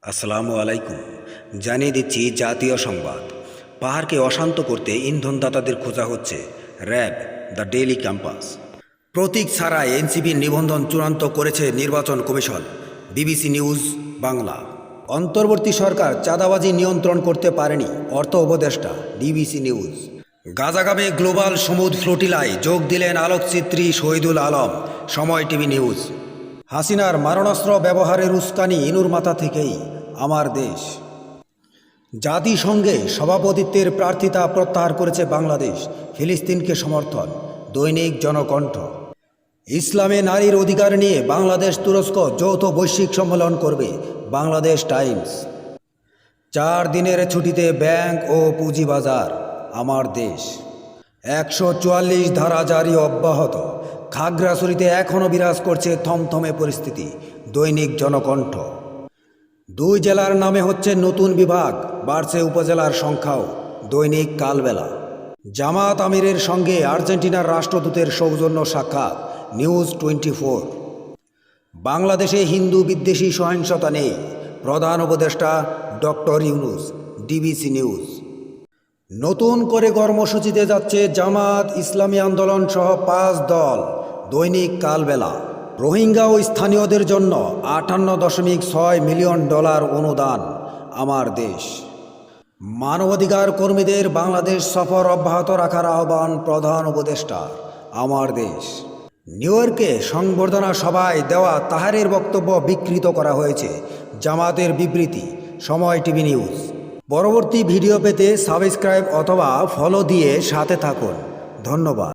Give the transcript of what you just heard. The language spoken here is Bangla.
আসসালামু আলাইকুম। জানিয়ে দিচ্ছি জাতীয় সংবাদ। পাহাড়কে অশান্ত করতে ইন্ধনদাতাদের খোঁজা হচ্ছে র্যাব, দ্য ডেইলি ক্যাম্পাস। প্রতীক ছাড়াই এনসিপির নিবন্ধন চূড়ান্ত করেছে নির্বাচন কমিশন। BBC news Bangla. অন্তর্বর্তী সরকার চাঁদাবাজি নিয়ন্ত্রণ করতে পারেনি, অর্থ উপদেষ্টা। BBC news. গাজাগাবে গ্লোবাল সমুদ্র ফ্লোটিলায় যোগ দিলেন আলোকচিত্রী শহীদুল আলম। সময় টিভি নিউজ। হাসিনার মারণাস্ত্র ব্যবহারের উস্কানি ইনুর মাথা থেকেই। আমার দেশ। জাতিসংঘে সভাপতিত্বের প্রার্থিতা প্রত্যাহার করেছে বাংলাদেশ, ফিলিস্তিনকে সমর্থন। দৈনিক জনকণ্ঠ। ইসলামে নারীর অধিকার নিয়ে বাংলাদেশ তুরস্ক যৌথ বৈশ্বিক সম্মেলন করবে, বাংলাদেশ টাইমস। 4 দিনের ছুটিতে ব্যাংক ও পুঁজিবাজার। আমার দেশ। 144 ধারা জারি অব্যাহত। খাগড়াছড়িতে এখনও বিরাজ করছে থমথমে পরিস্থিতি। দৈনিক জনকণ্ঠ। 2 জেলার নামে হচ্ছে নতুন বিভাগ, বাড়ছে উপজেলার সংখ্যাও। দৈনিক কালবেলা। জামাত আমিরের সঙ্গে আর্জেন্টিনার রাষ্ট্রদূতের সৌজন্য সাক্ষাৎ। নিউজ 24। বাংলাদেশে হিন্দু বিদ্বেষী সহিংসতা নেই, প্রধান উপদেষ্টা ডক্টর ইউনূস। DBC news. নতুন করে কর্মসূচিতে যাচ্ছে জামাত, ইসলামী আন্দোলন সহ 5 দল। দৈনিক কালবেলা। রোহিঙ্গা ও স্থানীয়দের জন্য $58.6 মিলিয়ন অনুদান। আমার দেশ। মানবাধিকার কর্মীদের বাংলাদেশ সফর অব্যাহত রাখার আহ্বান প্রধান উপদেষ্টা। আমার দেশ। নিউ ইয়র্কে সংবর্ধনা সভায় দেওয়া তাহারের বক্তব্য বিকৃত করা হয়েছে, জামাতের বিবৃতি। সময় টিভি নিউজ। পরবর্তী ভিডিও পেতে সাবস্ক্রাইব অথবা ফলো দিয়ে সাথে থাকুন। ধন্যবাদ।